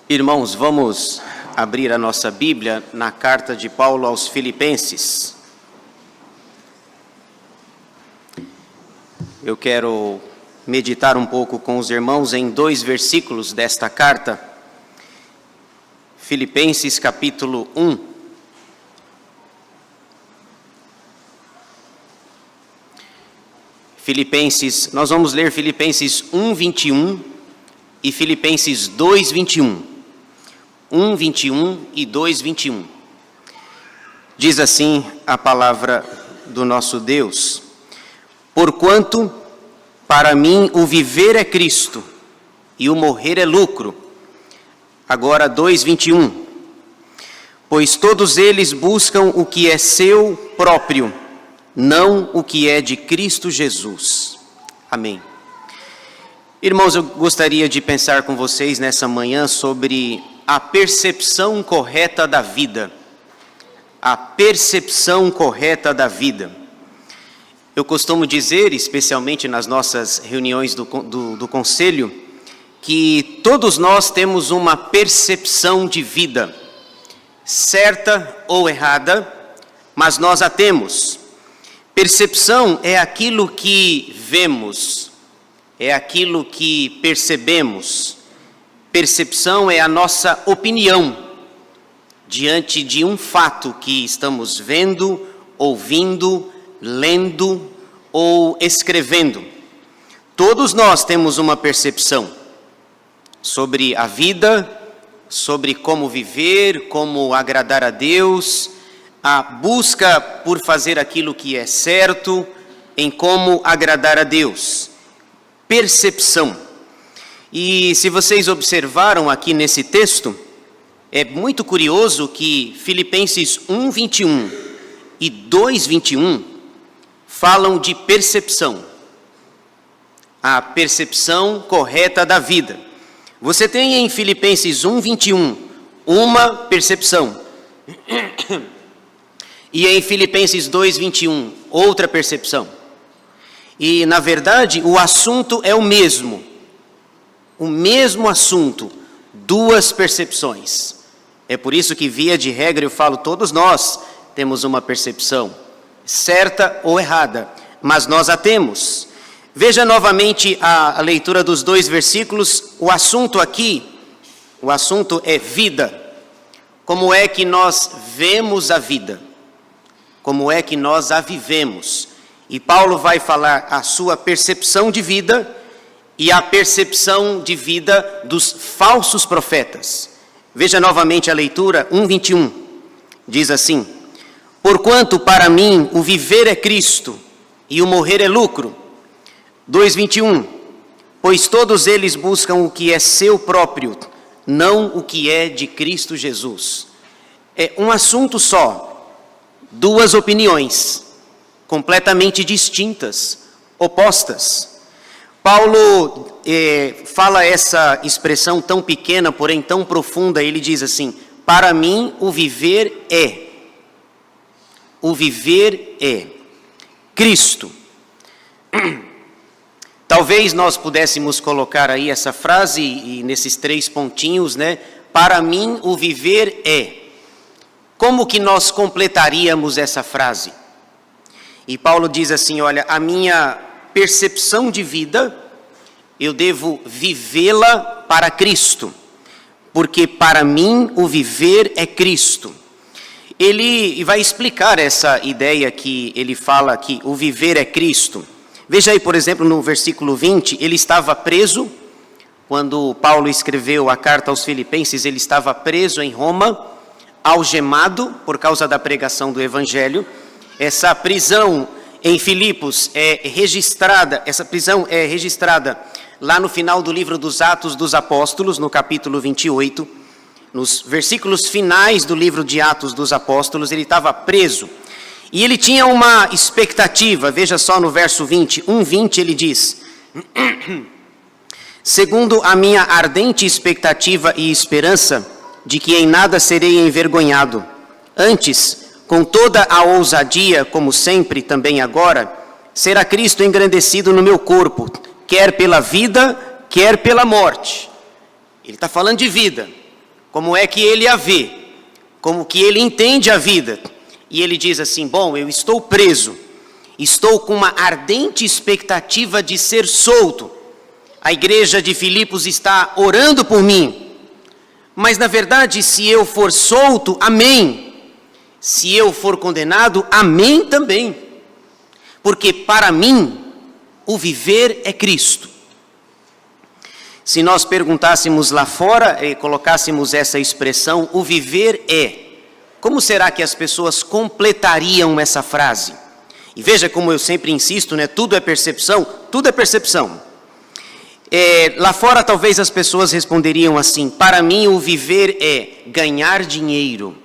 Irmãos, vamos abrir a nossa Bíblia na carta de Paulo aos Filipenses. Eu quero meditar um pouco com os irmãos em 2 versículos desta carta. Filipenses capítulo 1. Nós vamos ler Filipenses 1, 21 e Filipenses 2, 21. 1, 21 e 2, 21. Diz assim a palavra do nosso Deus: Porquanto, para mim, o viver é Cristo, e o morrer é lucro. Agora 2, 21. Pois todos eles buscam o que é seu próprio, não o que é de Cristo Jesus. Amém. Irmãos, eu gostaria de pensar com vocês nessa manhã sobre a percepção correta da vida. A percepção correta da vida. Eu costumo dizer, especialmente nas nossas reuniões do conselho, que todos nós temos uma percepção de vida, certa ou errada, mas nós a temos. Percepção é aquilo que vemos, é aquilo que percebemos. Percepção é a nossa opinião diante de um fato que estamos vendo, ouvindo, lendo ou escrevendo. Todos nós temos uma percepção sobre a vida, sobre como viver, como agradar a Deus, a busca por fazer aquilo que é certo, em como agradar a Deus. Percepção. E se vocês observaram aqui nesse texto, é muito curioso que Filipenses 1, 21 e 2, 21 falam de percepção. A percepção correta da vida. Você tem em Filipenses 1, 21 uma percepção. E em Filipenses 2, 21 outra percepção. E na verdade o assunto é o mesmo. O mesmo assunto, duas percepções. É por isso que, via de regra, eu falo, todos nós temos uma percepção, certa ou errada, mas nós a temos. Veja novamente a leitura dos 2 versículos. O assunto aqui, o assunto é vida. Como é que nós vemos a vida? Como é que nós a vivemos? E Paulo vai falar a sua percepção de vida e a percepção de vida dos falsos profetas. Veja novamente a leitura, 1, 21. Diz assim: Porquanto para mim o viver é Cristo, e o morrer é lucro. 2, 21. Pois todos eles buscam o que é seu próprio, não o que é de Cristo Jesus. É um assunto só, duas opiniões, completamente distintas, opostas. Paulo fala essa expressão tão pequena, porém tão profunda. Ele diz assim: para mim o viver é. O viver é Cristo. Talvez nós pudéssemos colocar aí essa frase e nesses 3 pontinhos, né? Para mim o viver é. Como que nós completaríamos essa frase? E Paulo diz assim: olha, a minha percepção de vida, eu devo vivê-la para Cristo, porque para mim o viver é Cristo. Ele vai explicar essa ideia que ele fala aqui, o viver é Cristo. Veja aí, por exemplo, no versículo 20, ele estava preso, quando Paulo escreveu a carta aos Filipenses, ele estava preso em Roma, algemado por causa da pregação do Evangelho. Essa prisão em Filipos essa prisão é registrada lá no final do livro dos Atos dos Apóstolos, no capítulo 28, nos versículos finais do livro de Atos dos Apóstolos. Ele estava preso e ele tinha uma expectativa. Veja só no verso 20, 1:20 ele diz: segundo a minha ardente expectativa e esperança de que em nada serei envergonhado, antes, Com toda a ousadia, como sempre, também agora, será Cristo engrandecido no meu corpo, quer pela vida, quer pela morte. Ele está falando de vida, como é que ele a vê, como que ele entende a vida. E ele diz assim, bom, eu estou preso, estou com uma ardente expectativa de ser solto. A igreja de Filipos está orando por mim, mas na verdade, se eu for solto, amém. Se eu for condenado, amém também. Porque para mim, o viver é Cristo. Se nós perguntássemos lá fora e colocássemos essa expressão, o viver é, como será que as pessoas completariam essa frase? E veja como eu sempre insisto, né? Tudo é percepção, tudo é percepção. Lá fora talvez as pessoas responderiam assim, para mim o viver é ganhar dinheiro.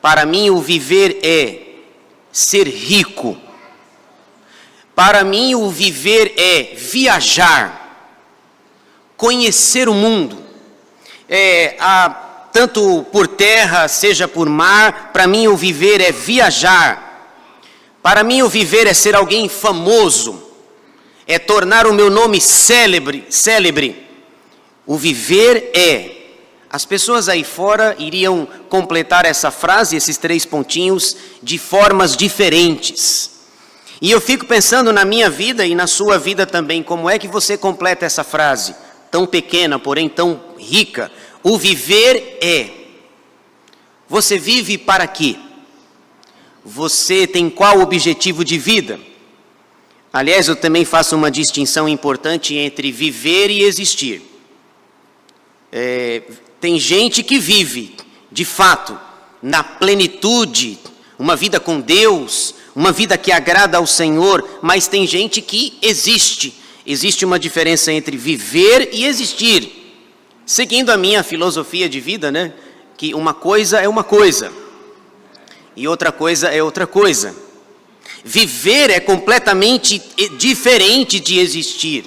Para mim o viver é ser rico. Para mim o viver é viajar, conhecer o mundo. Tanto por terra, seja por mar, para mim o viver é viajar. Para mim o viver é ser alguém famoso, é tornar o meu nome célebre. O viver é. As pessoas aí fora iriam completar essa frase, esses 3 pontinhos, de formas diferentes. E eu fico pensando na minha vida e na sua vida também, como é que você completa essa frase, tão pequena, porém tão rica. O viver é. Você vive para quê? Você tem qual objetivo de vida? Aliás, eu também faço uma distinção importante entre viver e existir. Tem gente que vive, de fato, na plenitude, uma vida com Deus, uma vida que agrada ao Senhor, mas tem gente que existe. Existe uma diferença entre viver e existir. Seguindo a minha filosofia de vida, né? Que uma coisa é uma coisa e outra coisa é outra coisa. Viver é completamente diferente de existir.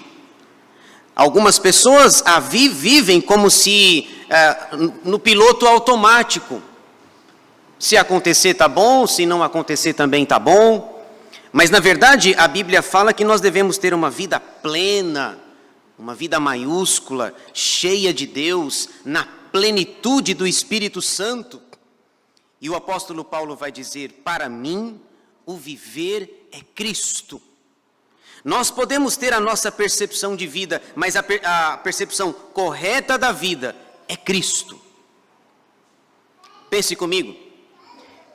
Algumas pessoas vivem como se no piloto automático. Se acontecer tá bom, se não acontecer também tá bom. Mas na verdade a Bíblia fala que nós devemos ter uma vida plena, uma vida maiúscula, cheia de Deus, na plenitude do Espírito Santo. E o apóstolo Paulo vai dizer, para mim, o viver é Cristo. Nós podemos ter a nossa percepção de vida, mas a percepção correta da vida é Cristo. Pense comigo.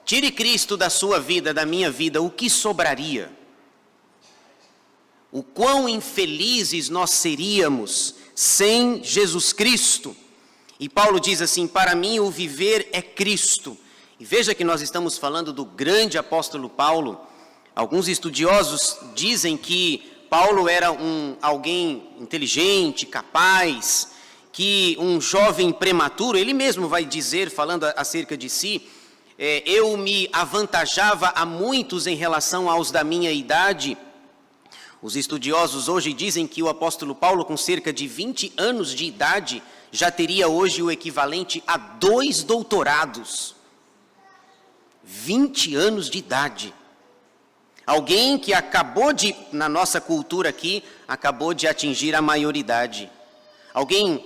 Tire Cristo da sua vida, da minha vida, o que sobraria? O quão infelizes nós seríamos sem Jesus Cristo. E Paulo diz assim, para mim o viver é Cristo. E veja que nós estamos falando do grande apóstolo Paulo. Alguns estudiosos dizem que Paulo era alguém inteligente, capaz, que um jovem prematuro, ele mesmo vai dizer, falando acerca de si, eu me avantajava a muitos em relação aos da minha idade. Os estudiosos hoje dizem que o apóstolo Paulo, com cerca de 20 anos de idade, já teria hoje o equivalente a 2 doutorados. 20 anos de idade. Alguém que na nossa cultura aqui, acabou de atingir a maioridade. Alguém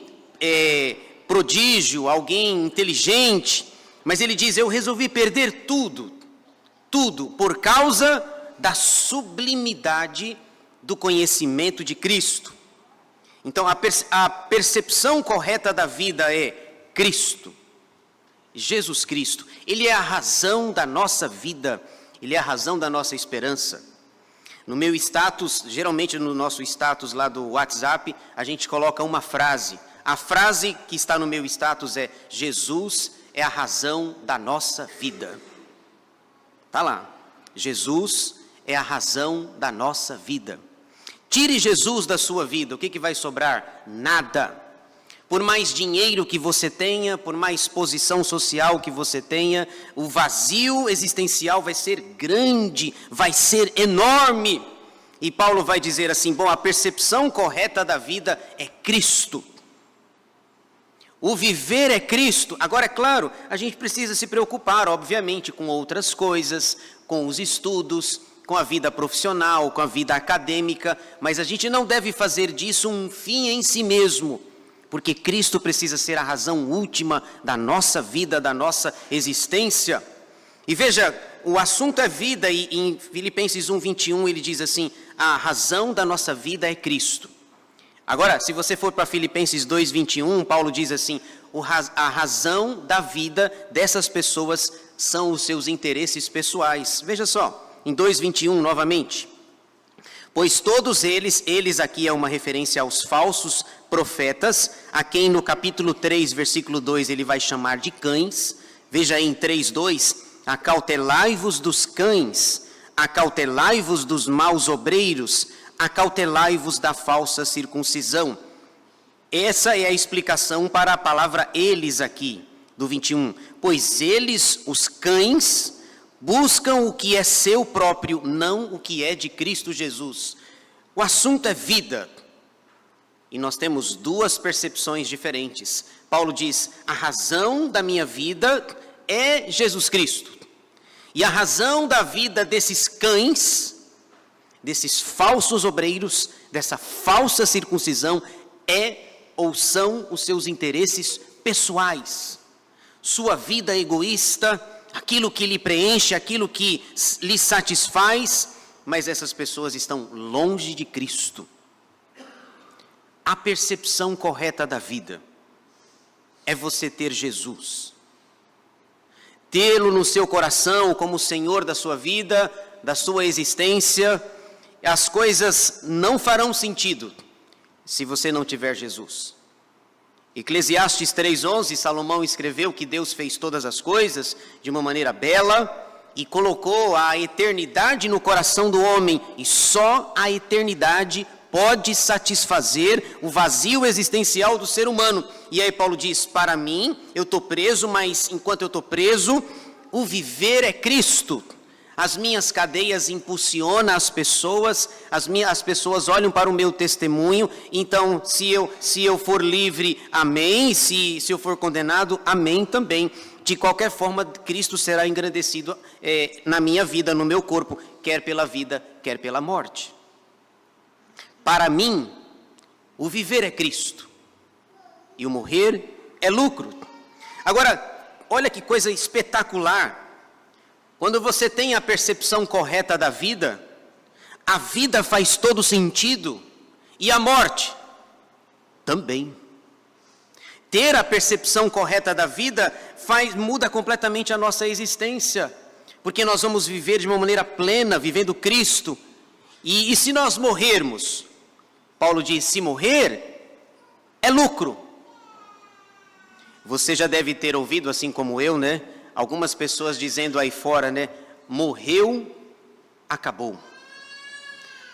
prodígio, alguém inteligente. Mas ele diz, eu resolvi perder tudo, por causa da sublimidade do conhecimento de Cristo. Então, a percepção correta da vida é Cristo, Jesus Cristo. Ele é a razão da nossa vida, Ele é a razão da nossa esperança. No meu status, geralmente no nosso status lá do WhatsApp, a gente coloca uma frase. A frase que está no meu status é, Jesus é a razão da nossa vida. Está lá, Jesus é a razão da nossa vida. Tire Jesus da sua vida, o que vai sobrar? Nada. Por mais dinheiro que você tenha, por mais posição social que você tenha, o vazio existencial vai ser grande, vai ser enorme. E Paulo vai dizer assim, bom, a percepção correta da vida é Cristo. O viver é Cristo. Agora, é claro, a gente precisa se preocupar, obviamente, com outras coisas, com os estudos, com a vida profissional, com a vida acadêmica, mas a gente não deve fazer disso um fim em si mesmo, porque Cristo precisa ser a razão última da nossa vida, da nossa existência. E veja, o assunto é vida, e em Filipenses 1:21 ele diz assim: a razão da nossa vida é Cristo. Agora, se você for para Filipenses 2:21, Paulo diz assim: a razão da vida dessas pessoas são os seus interesses pessoais. Veja só, em 2:21 novamente: pois todos eles aqui é uma referência aos falsos profetas, a quem no capítulo 3, versículo 2, ele vai chamar de cães. Veja aí em 3:2, acautelai-vos dos cães, acautelai-vos dos maus obreiros, acautelai-vos da falsa circuncisão. Essa é a explicação para a palavra eles aqui, do 21. Pois eles, os cães, buscam o que é seu próprio, não o que é de Cristo Jesus. O assunto é vida. E nós temos duas percepções diferentes. Paulo diz: a razão da minha vida é Jesus Cristo. E a razão da vida desses cães, desses falsos obreiros, dessa falsa circuncisão, é ou são os seus interesses pessoais. Sua vida egoísta, aquilo que lhe preenche, aquilo que lhe satisfaz, mas essas pessoas estão longe de Cristo. A percepção correta da vida é você ter Jesus, tê-lo no seu coração como Senhor da sua vida, da sua existência. As coisas não farão sentido se você não tiver Jesus. Eclesiastes 3:11, Salomão escreveu que Deus fez todas as coisas de uma maneira bela e colocou a eternidade no coração do homem, e só a eternidade pode satisfazer o vazio existencial do ser humano. E aí Paulo diz: para mim, eu estou preso, mas enquanto eu estou preso, o viver é Cristo. As minhas cadeias impulsionam as pessoas, as pessoas olham para o meu testemunho. Então, se eu for livre, amém. Se eu for condenado, amém também. De qualquer forma, Cristo será engrandecido na minha vida, no meu corpo, quer pela vida, quer pela morte. Para mim, o viver é Cristo e o morrer é lucro. Agora, olha que coisa espetacular. Quando você tem a percepção correta da vida, a vida faz todo sentido e a morte também. Ter a percepção correta da vida muda completamente a nossa existência, porque nós vamos viver de uma maneira plena, vivendo Cristo. E se nós morrermos, Paulo diz: se morrer, é lucro. Você já deve ter ouvido, assim como eu, né? Algumas pessoas dizendo aí fora, né? Morreu, acabou.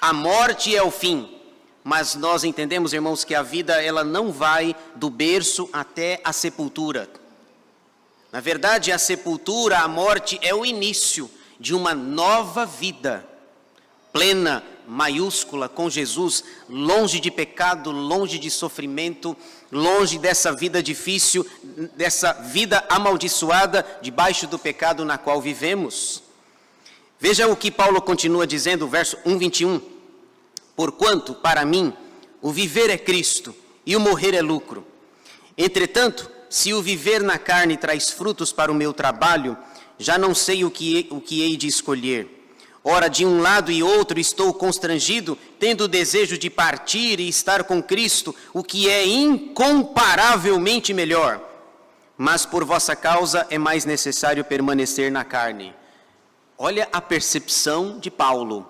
A morte é o fim. Mas nós entendemos, irmãos, que a vida ela não vai do berço até a sepultura. Na verdade, a sepultura, a morte é o início de uma nova vida. Plena, maiúscula, com Jesus, longe de pecado, longe de sofrimento, longe dessa vida difícil, dessa vida amaldiçoada, debaixo do pecado na qual vivemos. Veja o que Paulo continua dizendo, verso 1:21. Porquanto, para mim, o viver é Cristo e o morrer é lucro. Entretanto, se o viver na carne traz frutos para o meu trabalho, já não sei o que hei de escolher. Ora, de um lado e outro estou constrangido, tendo o desejo de partir e estar com Cristo, o que é incomparavelmente melhor. Mas por vossa causa é mais necessário permanecer na carne. Olha a percepção de Paulo.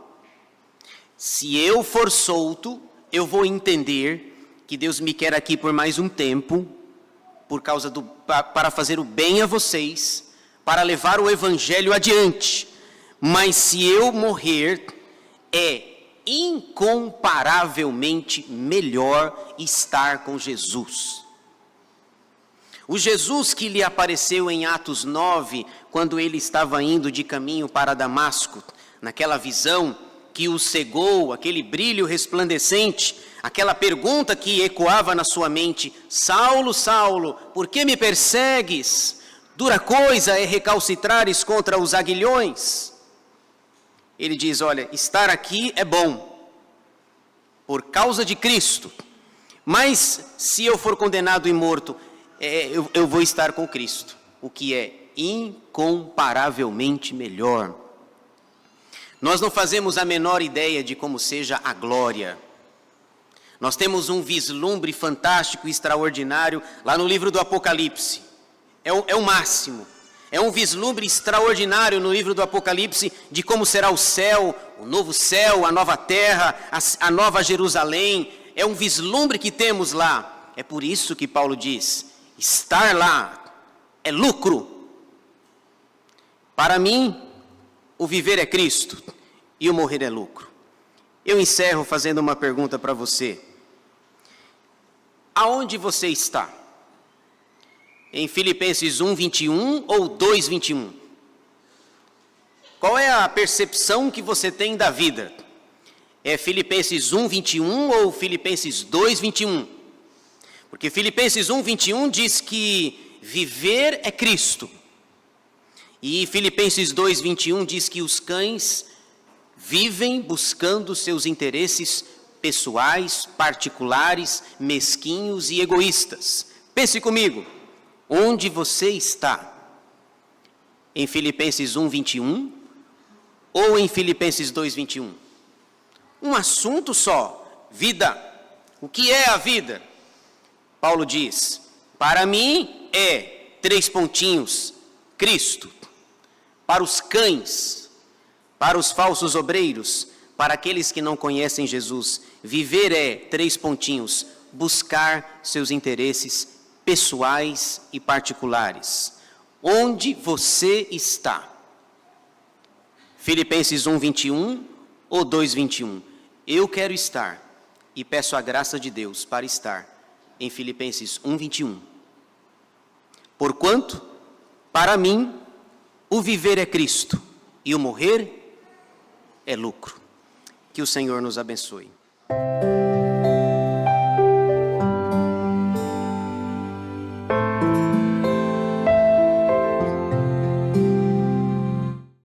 Se eu for solto, eu vou entender que Deus me quer aqui por mais um tempo, para fazer o bem a vocês, para levar o evangelho adiante. Mas se eu morrer, é incomparavelmente melhor estar com Jesus. O Jesus que lhe apareceu em Atos 9, quando ele estava indo de caminho para Damasco, naquela visão que o cegou, aquele brilho resplandecente, aquela pergunta que ecoava na sua mente: Saulo, Saulo, por que me persegues? Dura coisa é recalcitrares contra os aguilhões. Ele diz: olha, estar aqui é bom, por causa de Cristo, mas se eu for condenado e morto, eu vou estar com Cristo, o que é incomparavelmente melhor. Nós não fazemos a menor ideia de como seja a glória. Nós temos um vislumbre fantástico e extraordinário lá no livro do Apocalipse. É o máximo. É um vislumbre extraordinário no livro do Apocalipse de como será o céu, a nova terra, a nova Jerusalém. É um vislumbre que temos lá. É por isso que Paulo diz: estar lá é lucro. Para mim, o viver é Cristo e o morrer é lucro. Eu encerro fazendo uma pergunta para você. Aonde você está? Em Filipenses 1:21 ou 2:21? Qual é a percepção que você tem da vida? É Filipenses 1:21 ou Filipenses 2:21? Porque Filipenses 1:21 diz que viver é Cristo. E Filipenses 2:21 diz que os cães vivem buscando seus interesses pessoais, particulares, mesquinhos e egoístas. Pense comigo, onde você está? Em Filipenses 1:21 ou em Filipenses 2:21? Um assunto só, vida. O que é a vida? Paulo diz: para mim é 3 pontinhos, Cristo. Para os cães, para os falsos obreiros, para aqueles que não conhecem Jesus, viver é 3 pontinhos, buscar seus interesses pessoais e particulares. Onde você está? Filipenses 1:21 ou 2:21? Eu quero estar e peço a graça de Deus para estar em Filipenses 1:21. Porquanto, para mim, o viver é Cristo e o morrer é lucro. Que o Senhor nos abençoe.